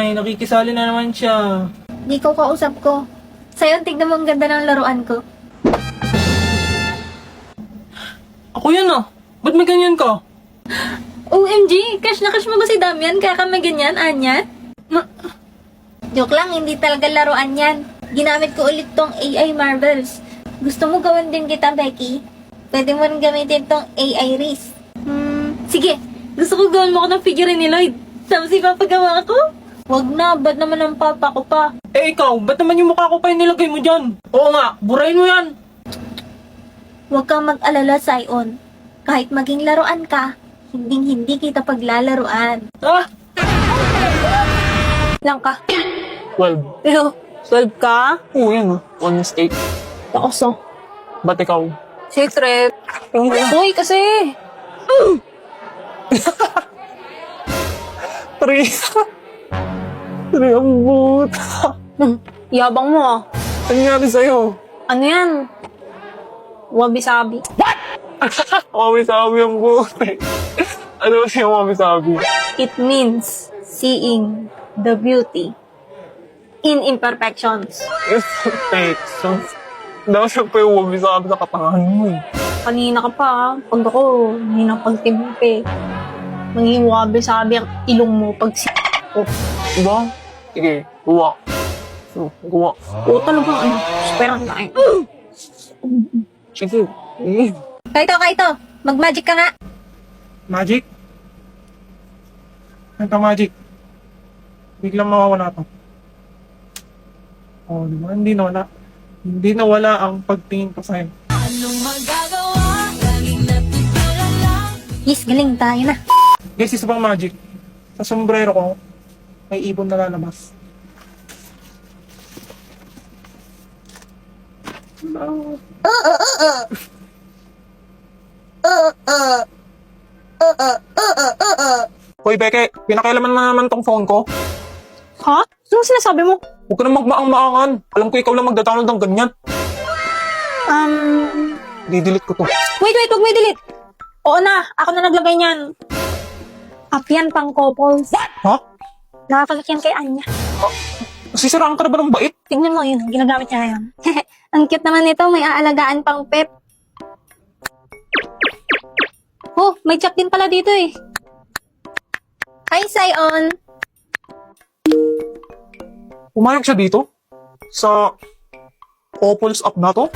Ay, nakikisali na naman siya. Di ko kausap ko. Sa'yo, tignan mo ang ganda ng laruan ko. Ako yun ah. Ba't may ganyan ka? OMG! Crush na crush mo ba si Damian? Kaya ka may ganyan, Anya? Joke lang, hindi talaga laruan yan. Ginamit ko ulit tong AI Marvels. Gusto mo gawin din kita, Becky? Pwede mo rin gamitin tong AI Reese. Sige. Gusto ko gawin mo ko ng figure ni Lloyd. Tapos ipapagawa ko? Wag na, ba't naman ang papa ko pa? Eh ikaw, ba't naman yung mukha ko pa yung nilagay mo dyan? Oo nga, burahin mo yan. Huwag kang mag-alala, Sion. Kahit maging laruan ka, hindi kita paglalaruan. Ah! Lang ka. 12. Pero, 12 ka? Oo yan ah. One mistake. Takoso. Ba't ikaw? Secret. Uy, kasi. Three. Three ang boot. Yabang mo ah. Ano nangyari sa'yo? Ano yan? Wabi-sabi. Mami-sabi ang boot. Ano siya mami-sabi? It means seeing the beauty in imperfections. Imperfections. Daw siya pa yung mami-sabi sa katangahan mo eh. Kanina ka pa ah. Pag ako, hindi na pagtimpe. Maging wabi-sabi ang ilong mo pag ko. Diba? Sige, gawa. Gawa. Oo talagang ano. Superan na eh. Sige. Eh. Kaito. Mag-magic ka nga. Magic? Ito magic. Biglang mawawala to. Oh, diba? Hindi nawala ang pagtingin ko sa'yo. Yes, galing tayo na. Guys, isa pang magic. Sa sombrero ko, may ibon na lalabas. No. Hoy, Beke, pinakailaman mo naman tong phone ko. Ha? Ano sinasabi mo? Huwag ka na magmaang-maangan. Alam ko ikaw lang magda-download ng ganyan. Didelete ko to. Wait, wag mo i-delete. Oo na, ako na naglagay niyan. App yan pang couples. Ha? Nakakagak yan kay Anya. Sisiraan ka na ba ng bait? Tingnan mo yun, ginagamit niya ngayon. Ang cute naman nito, may aalagaan pang pet. Oh, may chat din pala dito eh. Hi, Sion. Pumayag siya dito? Sa couples app na to?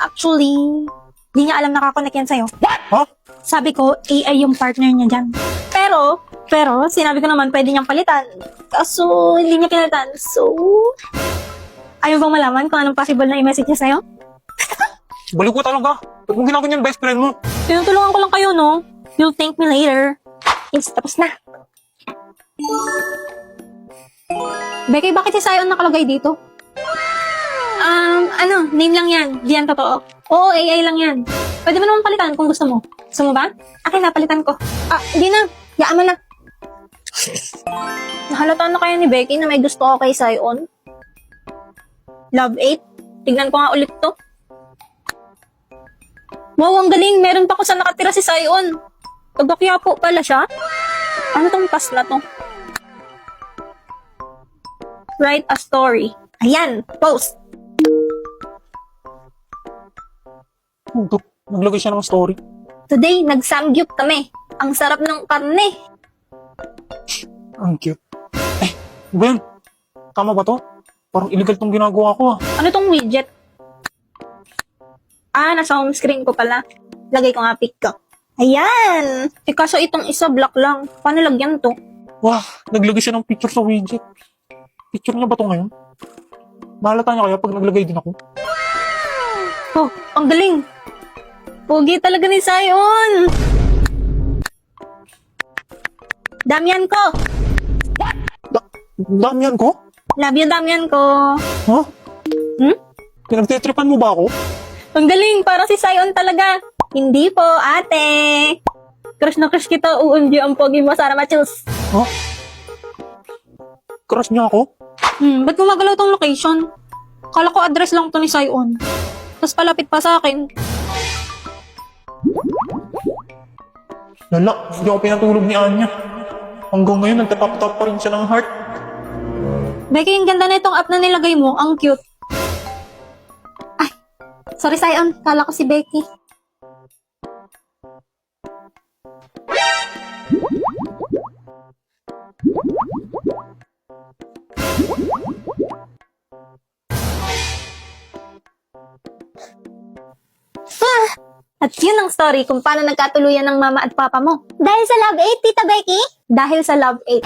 Actually, di niya alam nakakonect yan sa'yo. Ha? Sabi ko, AI yung partner niya dyan. Pero, sinabi ko naman pwede niyang palitan. Kaso, hindi niya pinalitan. So, ayaw bang malaman kung anong possible na i-message niya sa'yo? Baliw ko talaga. Ba't mong ginaganyan best friend mo? Tinutulungan ko lang kayo, no? You'll thank me later. Yes, tapos na. Becky, bakit si Sion nakalagay dito? Name lang yan. Di yan totoo. Oo, AI lang yan. Pwede mo naman palitan kung gusto mo. Gusto mo ba? Akin na, palitan ko. Hindi na. Yaan mo na. Nahalata na kaya ni Becky na may gusto ko kay Sion? Love 8? Tignan ko nga ulit to. Wow, ang galing. Meron pa ko sa nakatira si Sion. Taga po pala siya. Ano tong pass na to? Write a story. Ayan, post. Naglagay siya ng story. Today, nag-samgyup kami. Ang sarap ng karne. Ang cute. Ben, tama ba to? Parang illegal tong ginagawa ko ah. Ano tong widget? Nasa home screen ko pala. Lagay ko nga pic ko. Ayan! Kaso itong isa black lang. Paano lagyan to? Wah, naglagay siya ng picture sa widget. Picture niya ba to ngayon? Mahalata niya kaya pag naglagay din ako? Oh, ang galing! Pugi talaga ni Sion! Damian ko! Damian ko? Love you, Damian ko! Ha? Hmm? Pinagtitripan mo ba ako? Ang galing! Parang si Sion talaga! Hindi po, ate! Crush na crush kita, OMG, ang pogi mo, Sarah Machos! Ha? Crush niya ako? Ba't gumagalaw tong location? Kala ko address lang to ni Sion. Tapos palapit pa sa akin. Lala, hindi ako pinatulog ni Anya. Hanggang ngayon, nagtatap-tap pa rin siya ng heart. Becky, yung ganda na itong app na nilagay mo. Ang cute. Ay, sorry Sion. Kala ko si Becky. At yun ang story kung paano nagkatuluyan ng mama at papa mo. Dahil sa Love 8, Tita Becky? Dahil sa Love 8.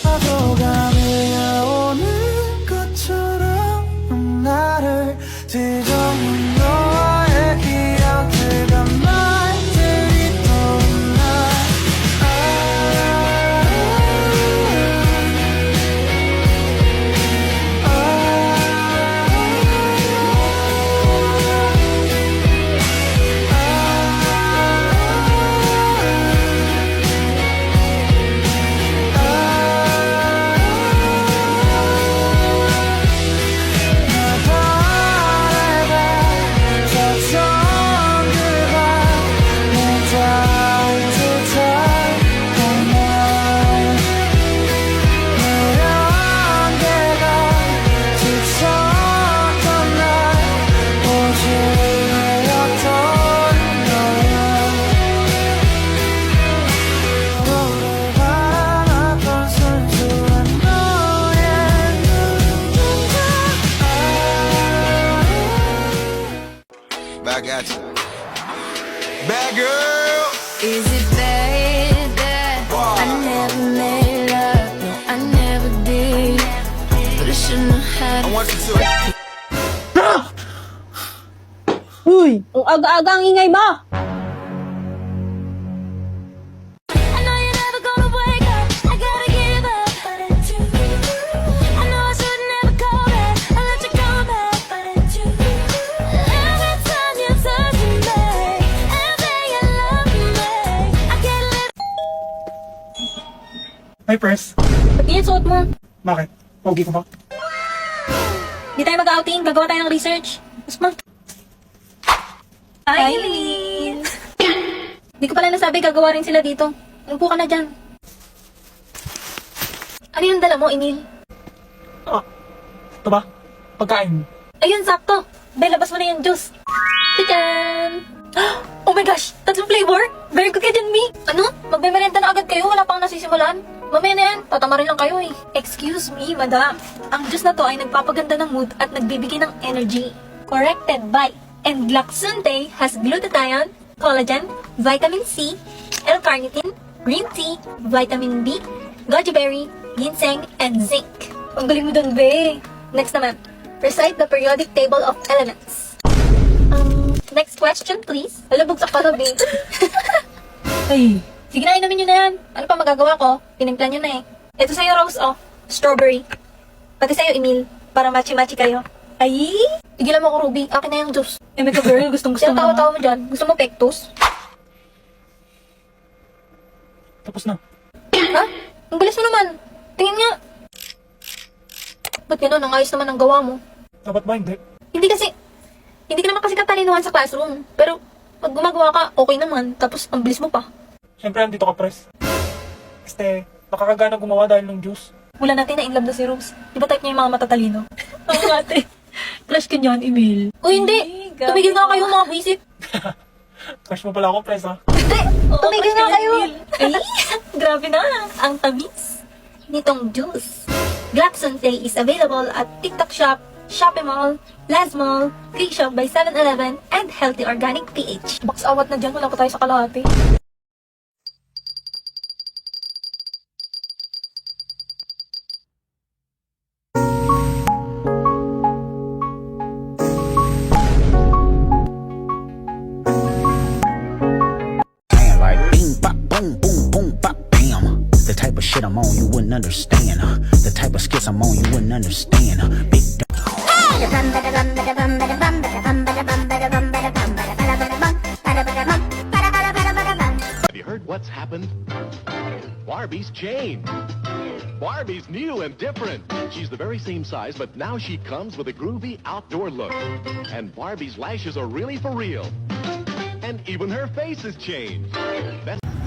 파도가 밀려오는 것처럼 나를 뒤덮는 너의 기억들과 말들이 떠나 I got you. Bad girl. Is it bad that I never made love? No, I never did. But I shouldn't have had I it. want you to. Uy, ang aga-aga ang ingay ba? I know you're never gonna wake up. I gotta give up. But it's you. I know I should never call back. I let you come back. But it's you. Every time you're touching me, and say you love me, I can't let Hi, Pres. Ba't ganyan suot mo? Bakit? Pogi ko ba? Di tayo mag-outing, gagawa tayo ng research. Mas mag... Hi, Eileen! Di ko pala nasabi, gagawa rin sila dito. Umupo ka na dyan. Ano yung dala mo, Emil? Ah, ito ba? Pagkain. Ayun, sakto. Bel, labas mo na yung juice. Tadaan! Oh my gosh! Tatlong flavor? Very good ka dyan, Mi! Ano? Magmemerenda na agad kayo? Wala pang nasisimulan? Mamaya na yan. Tatama rin lang kayo eh. Excuse me, madam. Ang juice na to ay nagpapaganda ng mood at nagbibigay ng energy. Corrected by Englaxante has glutathione, collagen, vitamin C, L-carnitine, green tea, vitamin B, goji berry, ginseng, and zinc. Ang galing mo dun, be. Next naman. Recite the periodic table of elements. Next question, please. Alabog sa kalabi. Ay. Sige na, inumin nyo na yan. Ano pa magagawa ko? Tinimpla nyo na eh. Ito sa'yo, Rose, oh. Strawberry. Pati sa'yo, Emil. Para matchy-matchy kayo. Ay! Tigilan mo ako, Ruby. Akin na yung juice. Eh, may girl. Gustong-gusto mo. Tawa-tawa mo dyan. Gusto mo pectus? Tapos na. Ha? Ang bilis mo naman. Tingin nga. Ba't gano'n? Ang ayos naman ang gawa mo. Dapat ba hindi? Hindi ka naman kasi katalinuhan sa classroom. Pero, pag gumagawa ka, okay naman. Tapos, ang bilis mo pa. Siyempre, andito ka, Pres. Este, nakakagana gumawa dahil ng juice. Wala natin na in love na si Rose. Di ba type niya yung mga matatalino? Oo ate. Crush ka niyan, Emil. Uy, hindi. Tumigil nga kayo mga buwisit. Crush mo pala ako, Pres, ha? Hindi. Tumigil nga kayo. Ay, grabe na. Ang tamis nitong juice. Glaxon Tay is available at TikTok Shop, Shopee Mall, Laz Mall, Click Shop by 7-Eleven, and Healthy Organic PH. Box awat na dyan. Wala pa tayo sa kalahati. Bang like bing bop boom boom boom bop bam. The type of shit I'm on you wouldn't understand. The type of skits I'm on you wouldn't understand. Big Bum, ba-da-bum, ba-da-bum, ba-da-bum, ba-da-bum. What's happened? Barbie's changed. Barbie's new and different. She's the very same size, but now she comes with a groovy outdoor look. And Barbie's lashes are really for real. And even her face has changed.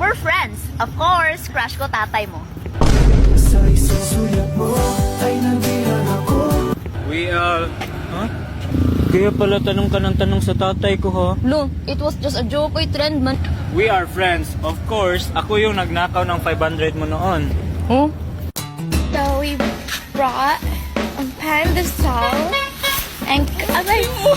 We're friends. Of course, crush ko tatay mo. Sa isang sulyap mo ay nabihan ako. We are... Huh? Kaya pala tanong ka ng tanong sa tatay ko, ha? Lo, it was just a joke. Oy, trend man. We are friends. Of course, ako yung nagnakaw ng 500 mo noon. Huh? So we brought a pandesal and aray mo.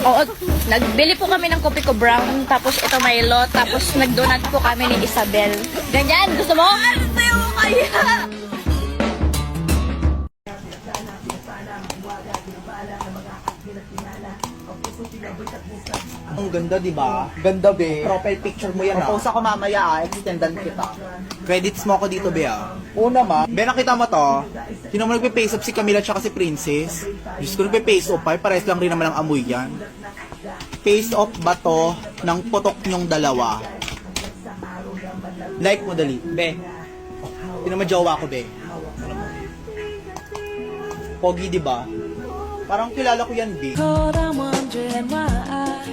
Oo, nagbili po kami ng kopi ko brown, tapos ito Milo, tapos nagdonat po kami ni Isabel. Ganyan, gusto mo? Sa'yo mo kaya? Ang ganda, di ba? Ganda, be. Profile picture mo yan, Propose ako mamaya, extendan kita. Credits mo ako dito, be, Oo naman. Be, nakita mo to? Sino mo nagpe-face up si Camila tsaka si Princess? Diyos ko, nagpe-face up, ay pares lang rin naman ang amoy yan. Face off ba to ng putok nyong dalawa? Like mo, dali. Be, sino mo jowa ko, be? Pogi, di ba? Parang kilala ko yan, be. But I'm wondering why